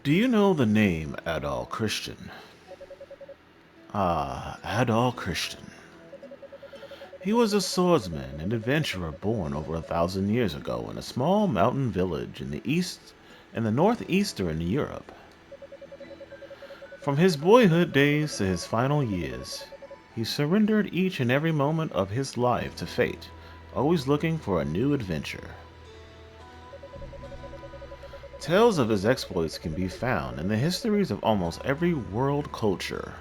Do you know the name Adol Christian? Ah, Adol Christian. He was a swordsman and adventurer born over 1,000 years ago in a small mountain village in the northeastern Europe. From his boyhood days to his final years, he surrendered each and every moment of his life to fate, always looking for a new adventure. Tales of his exploits can be found in the histories of almost every world culture,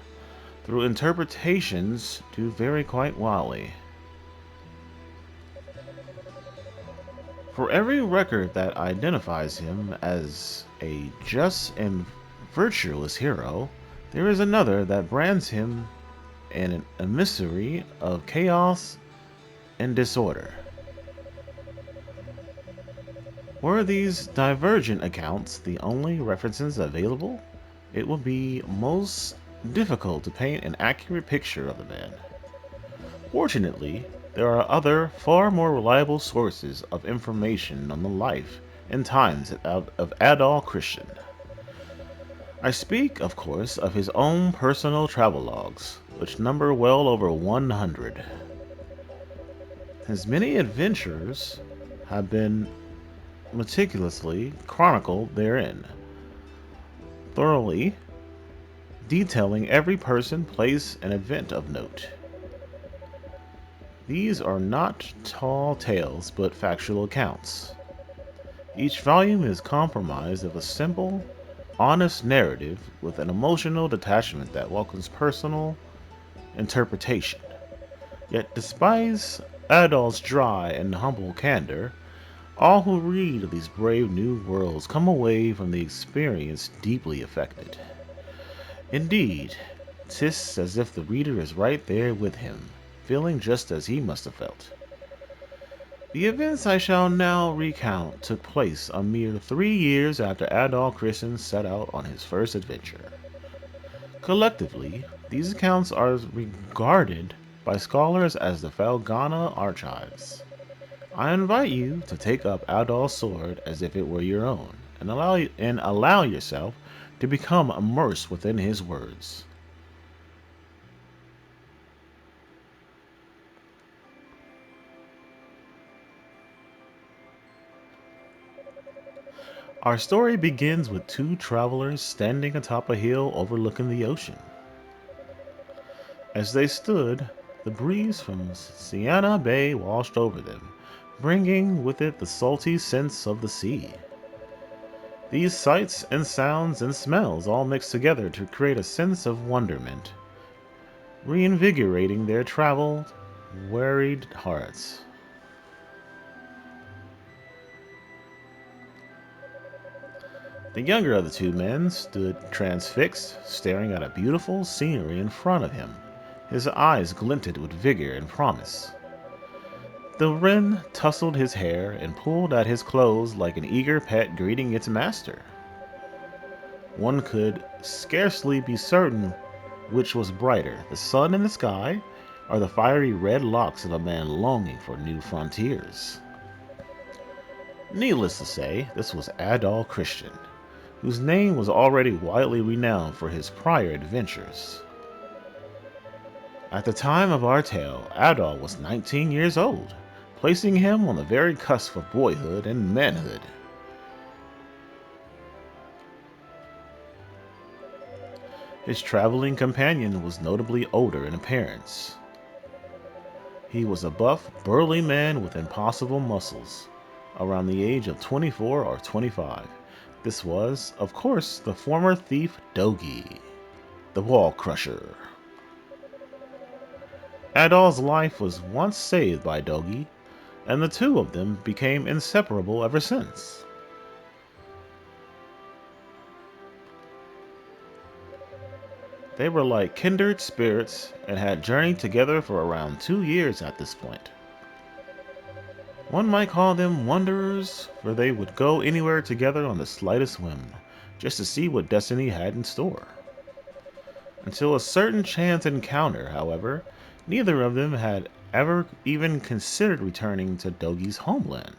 though interpretations do vary quite wildly. For every record that identifies him as a just and virtuous hero, there is another that brands him an emissary of chaos and disorder. Were these divergent accounts the only references available, it would be most difficult to paint an accurate picture of the man. Fortunately, there are other, far more reliable sources of information on the life and times of Adol Christian. I speak, of course, of his own personal travelogues, which number well over 100. His many adventures have been meticulously chronicled therein, thoroughly detailing every person, place, and event of note. These are not tall tales, but factual accounts. Each volume is comprised of a simple, honest narrative with an emotional detachment that welcomes personal interpretation. Yet, despite Adol's dry and humble candor, all who read of these brave new worlds come away from the experience deeply affected. Indeed, 'tis as if the reader is right there with him, feeling just as he must have felt. The events I shall now recount took place a mere 3 years after Adolf Christian set out on his first adventure. Collectively, these accounts are regarded by scholars as the Felghana archives. I invite you to take up Adolf's sword as if it were your own, and allow yourself to become immersed within his words. Our story begins with two travelers standing atop a hill overlooking the ocean. As they stood, the breeze from Siena Bay washed over them, bringing with it the salty scents of the sea. These sights and sounds and smells all mixed together to create a sense of wonderment, reinvigorating their traveled, wearied hearts. The younger of the two men stood transfixed, staring at a beautiful scenery in front of him. His eyes glinted with vigor and promise. The wren tousled his hair and pulled at his clothes like an eager pet greeting its master. One could scarcely be certain which was brighter, the sun in the sky, or the fiery red locks of a man longing for new frontiers. Needless to say, this was Adol Christian, whose name was already widely renowned for his prior adventures. At the time of our tale, Adol was 19 years old, placing him on the very cusp of boyhood and manhood. His traveling companion was notably older in appearance. He was a buff, burly man with impossible muscles, around the age of 24 or 25. This was, of course, the former thief Dogi, the wall crusher. Adol's life was once saved by Dogi, and the two of them became inseparable ever since. They were like kindred spirits and had journeyed together for around 2 years at this point. One might call them wanderers, for they would go anywhere together on the slightest whim, just to see what destiny had in store. Until a certain chance encounter, however, neither of them had ever even considered returning to Dogi's homeland.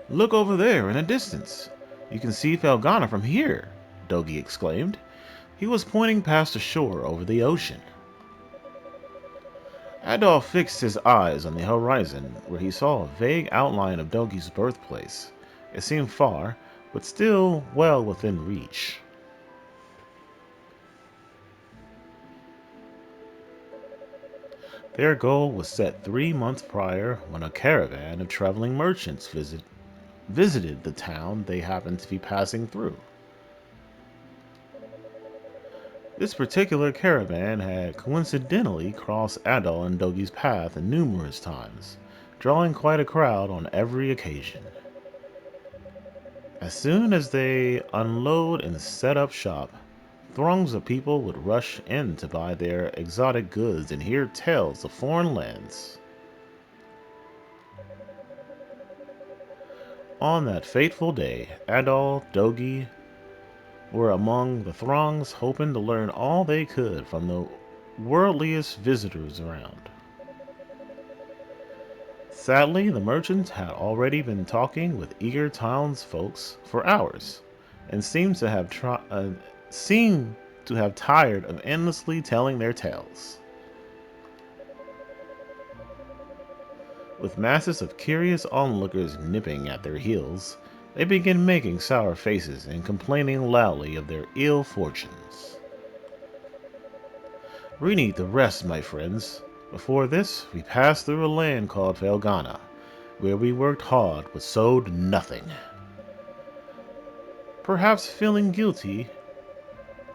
Look over there in the distance. You can see Felghana from here, Dogi exclaimed. He was pointing past the shore over the ocean. Adolf fixed his eyes on the horizon, where he saw a vague outline of Dogi's birthplace. It seemed far, but still well within reach. Their goal was set 3 months prior when a caravan of traveling merchants visited the town they happened to be passing through. This particular caravan had coincidentally crossed Adol and Dogi's path numerous times, drawing quite a crowd on every occasion. As soon as they unload and set up shop, throngs of people would rush in to buy their exotic goods and hear tales of foreign lands. On that fateful day, Adol, Dogi were among the throngs hoping to learn all they could from the worldliest visitors around. Sadly, the merchants had already been talking with eager townsfolk for hours, and seemed to have tired of endlessly telling their tales. With masses of curious onlookers nipping at their heels, they began making sour faces and complaining loudly of their ill fortunes. We need to rest, my friends. Before this, we passed through a land called Felghana, where we worked hard but sowed nothing. Perhaps feeling guilty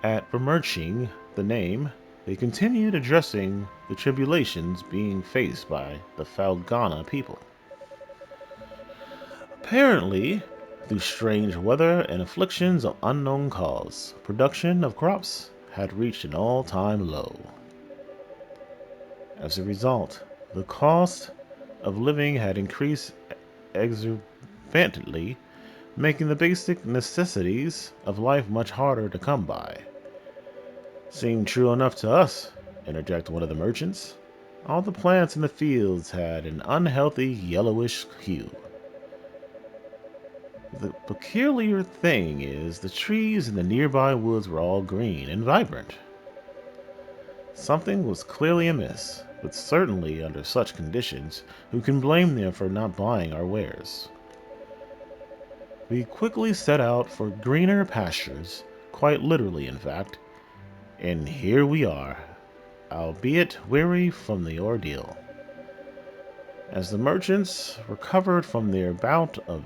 at besmirching the name, they continued addressing the tribulations being faced by the Felghana people. Apparently, through strange weather and afflictions of unknown cause, production of crops had reached an all-time low. As a result, the cost of living had increased exorbitantly, making the basic necessities of life much harder to come by. Seemed true enough to us, interjected one of the merchants. All the plants in the fields had an unhealthy yellowish hue. The peculiar thing is, the trees in the nearby woods were all green and vibrant. Something was clearly amiss, but certainly under such conditions, who can blame them for not buying our wares? We quickly set out for greener pastures, quite literally in fact, and here we are, albeit weary from the ordeal. As the merchants recovered from their bout of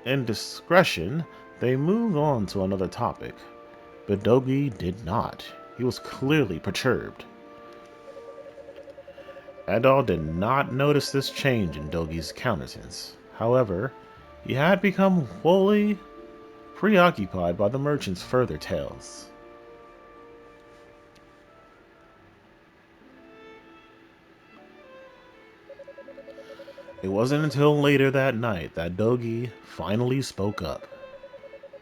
indiscretion, they moved on to another topic, but Dogi did not. He was clearly perturbed. Adol did not notice this change in Dogi's countenance. However, he had become wholly preoccupied by the merchant's further tales. It wasn't until later that night that Dogi finally spoke up.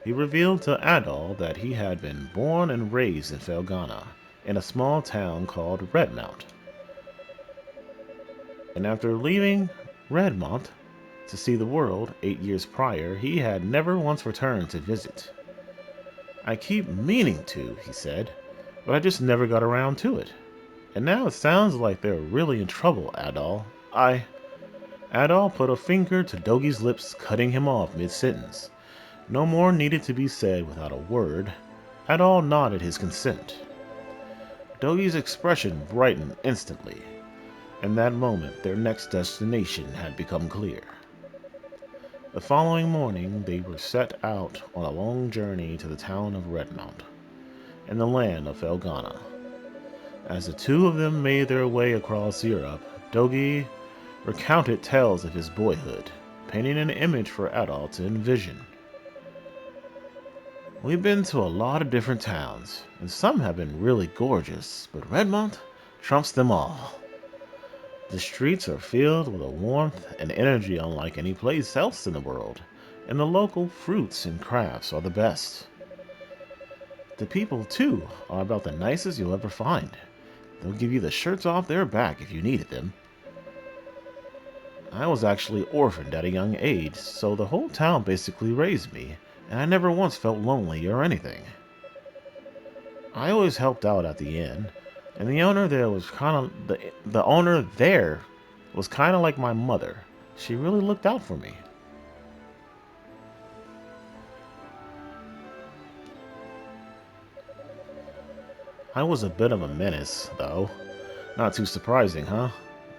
He revealed to Adol that he had been born and raised in Felghana, in a small town called Redmount. And after leaving Redmount to see the world 8 years prior, he had never once returned to visit. I keep meaning to, he said, but I just never got around to it. And now it sounds like they're really in trouble, Adol. Adol put a finger to Dogi's lips, cutting him off mid-sentence. No more needed to be said without a word. Adol nodded his consent. Dogi's expression brightened instantly. In that moment, their next destination had become clear. The following morning, they were set out on a long journey to the town of Redmount, in the land of Felghana. As the two of them made their way across Europe, Dogi recounted tales of his boyhood, painting an image for Adol to envision. We've been to a lot of different towns, and some have been really gorgeous, but Redmount trumps them all. The streets are filled with a warmth and energy unlike any place else in the world, and the local fruits and crafts are the best. The people, too, are about the nicest you'll ever find. They'll give you the shirts off their back if you needed them. I was actually orphaned at a young age, so the whole town basically raised me, and I never once felt lonely or anything. I always helped out at the inn, and the owner there was kind of like my mother. She really looked out for me. I was a bit of a menace, though. Not too surprising, huh?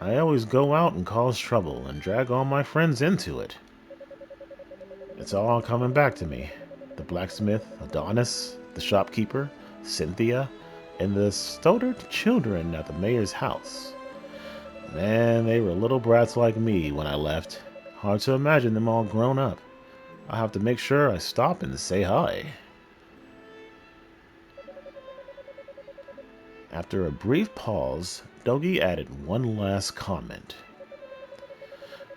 I always go out and cause trouble and drag all my friends into it. It's all coming back to me. The blacksmith, Adonis, the shopkeeper, Cynthia, and the stuttered children at the mayor's house. Man, they were little brats like me when I left. Hard to imagine them all grown up. I have to make sure I stop and say hi. After a brief pause, Dougie added one last comment.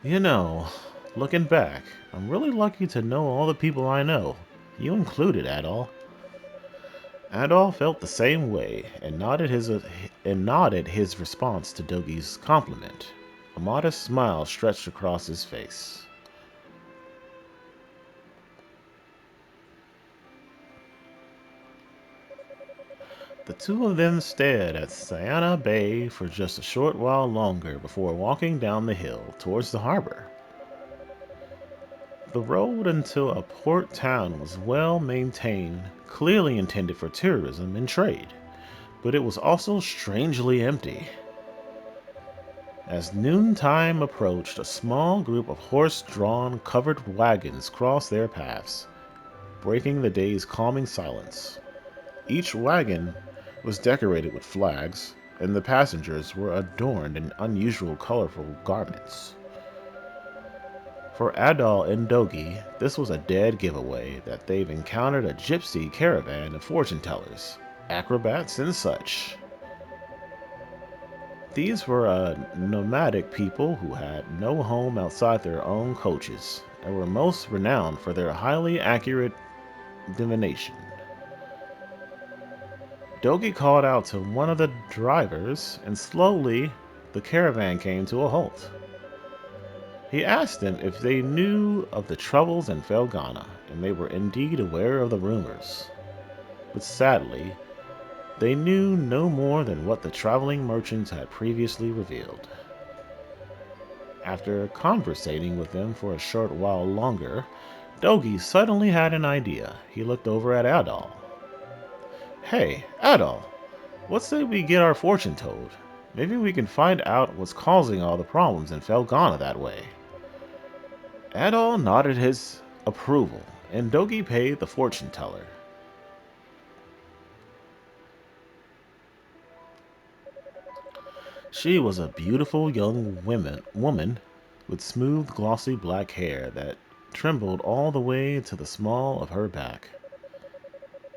You know, looking back, I'm really lucky to know all the people I know. You included, Adol. Adol felt the same way and nodded his response to Dougie's compliment. A modest smile stretched across his face. The two of them stared at Siena Bay for just a short while longer before walking down the hill towards the harbor. The road into a port town was well maintained, clearly intended for tourism and trade, but it was also strangely empty. As noontime approached, a small group of horse-drawn covered wagons crossed their paths, breaking the day's calming silence. Each wagon was decorated with flags, and the passengers were adorned in unusual colorful garments. For Adal and Dogi, this was a dead giveaway that they've encountered a gypsy caravan of fortune tellers, acrobats, and such. These were nomadic people who had no home outside their own coaches and were most renowned for their highly accurate divination. Dogi called out to one of the drivers, and slowly the caravan came to a halt. He asked them if they knew of the troubles in Felghana, and they were indeed aware of the rumors. But sadly, they knew no more than what the traveling merchants had previously revealed. After conversating with them for a short while longer, Dogi suddenly had an idea. He looked over at Adol. Hey, Adol, let's say we get our fortune told. Maybe we can find out what's causing all the problems in Felghana that way. Adol nodded his approval, and Dogi paid the fortune teller. She was a beautiful young woman with smooth, glossy black hair that trembled all the way to the small of her back.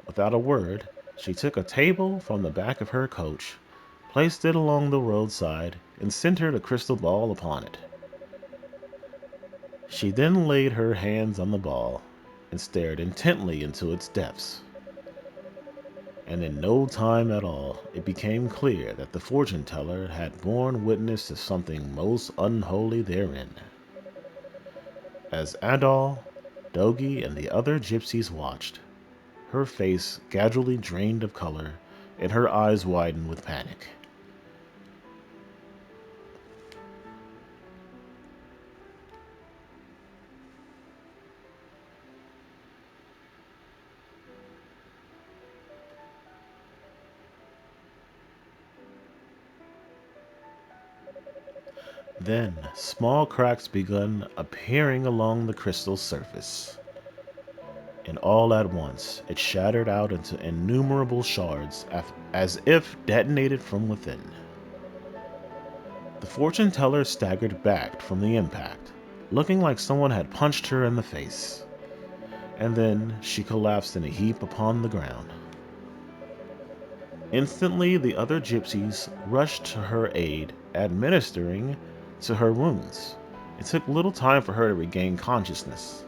Without a word, she took a table from the back of her coach, placed it along the roadside, and centered a crystal ball upon it. She then laid her hands on the ball and stared intently into its depths. And in no time at all, it became clear that the fortune teller had borne witness to something most unholy therein. As Adol, Dogi, and the other gypsies watched, her face gradually drained of color, and her eyes widened with panic. Then, small cracks began appearing along the crystal surface, and all at once it shattered out into innumerable shards as if detonated from within. The fortune teller staggered back from the impact, looking like someone had punched her in the face, and then she collapsed in a heap upon the ground. Instantly, the other gypsies rushed to her aid, administering to her wounds. It took little time for her to regain consciousness.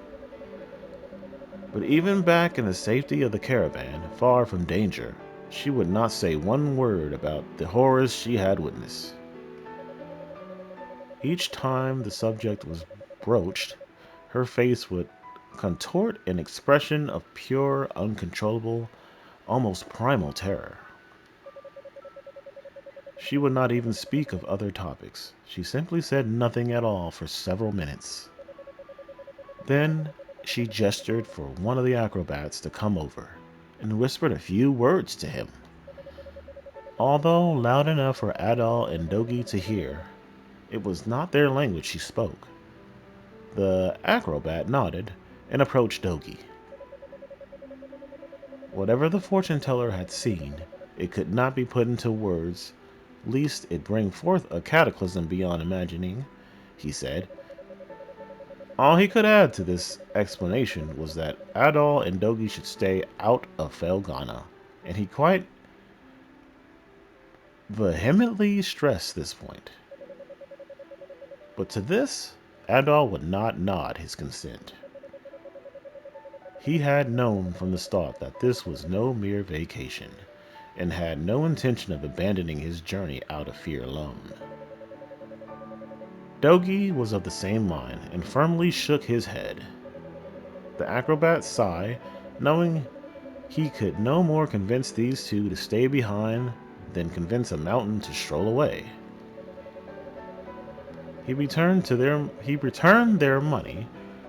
But even back in the safety of the caravan, far from danger, she would not say one word about the horrors she had witnessed. Each time the subject was broached, her face would contort an expression of pure, uncontrollable, almost primal terror. She would not even speak of other topics. She simply said nothing at all for several minutes. Then she gestured for one of the acrobats to come over and whispered a few words to him. Although loud enough for Adol and Dogi to hear, it was not their language she spoke. The acrobat nodded and approached Dogi. Whatever the fortune teller had seen, it could not be put into words, lest it bring forth a cataclysm beyond imagining, he said. All he could add to this explanation was that Adol and Dogi should stay out of Felghana, and he quite vehemently stressed this point. But to this, Adol would not nod his consent. He had known from the start that this was no mere vacation, and had no intention of abandoning his journey out of fear alone. Dogi was of the same mind, and firmly shook his head. The acrobat sighed, knowing he could no more convince these two to stay behind than convince a mountain to stroll away. He returned their money,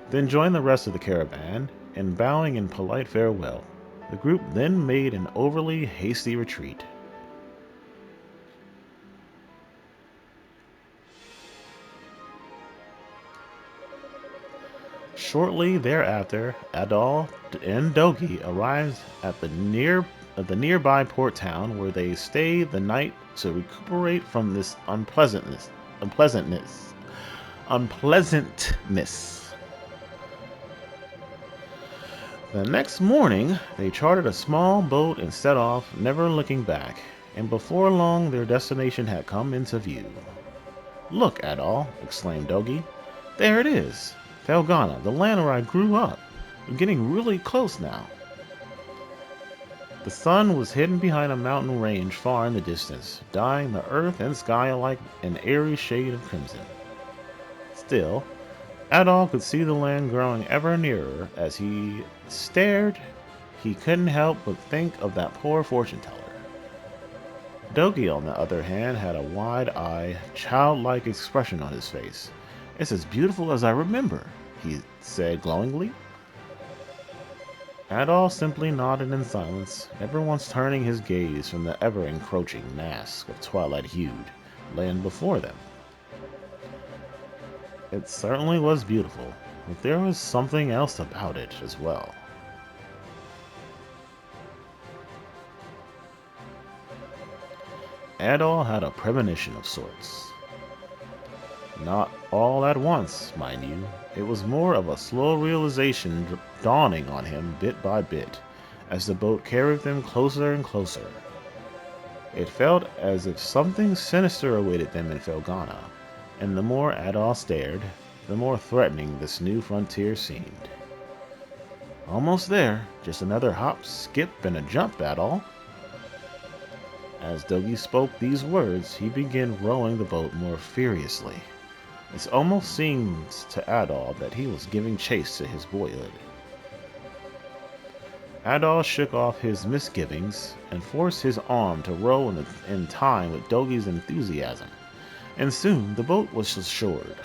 then joined the rest of the caravan, and bowing in polite farewell, the group then made an overly hasty retreat. Shortly thereafter, Adol and Dogi arrived at the nearby port town, where they stayed the night to recuperate from this unpleasantness. The next morning, they chartered a small boat and set off, never looking back, and before long their destination had come into view. "Look, Adol!" exclaimed Dogi. "There it is! Felghana, the land where I grew up. We're getting really close now." The sun was hidden behind a mountain range far in the distance, dyeing the earth and sky alike an airy shade of crimson. Still, Adol could see the land growing ever nearer. As he stared, he couldn't help but think of that poor fortune teller. Dogi, on the other hand, had a wide-eyed, childlike expression on his face. "It's as beautiful as I remember," he said glowingly. Adol simply nodded in silence, never once turning his gaze from the ever-encroaching mask of twilight-hued land before them. It certainly was beautiful, but there was something else about it as well. Adol had a premonition of sorts. Not all at once, mind you. It was more of a slow realization dawning on him bit by bit, as the boat carried them closer and closer. It felt as if something sinister awaited them in Felghana, and the more Adol stared, the more threatening this new frontier seemed. "Almost there. Just another hop, skip, and a jump, Adol." As Dogi spoke these words, he began rowing the boat more furiously. It almost seemed to Adol that he was giving chase to his boyhood. Adol shook off his misgivings and forced his arm to row in time with Dogi's enthusiasm, and soon the boat was assured.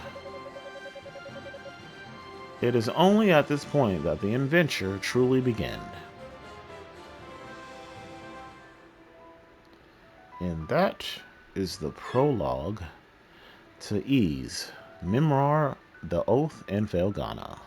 It is only at this point that the adventure truly began. And that is the prologue to Ease, Memoire, The Oath, and Felghana.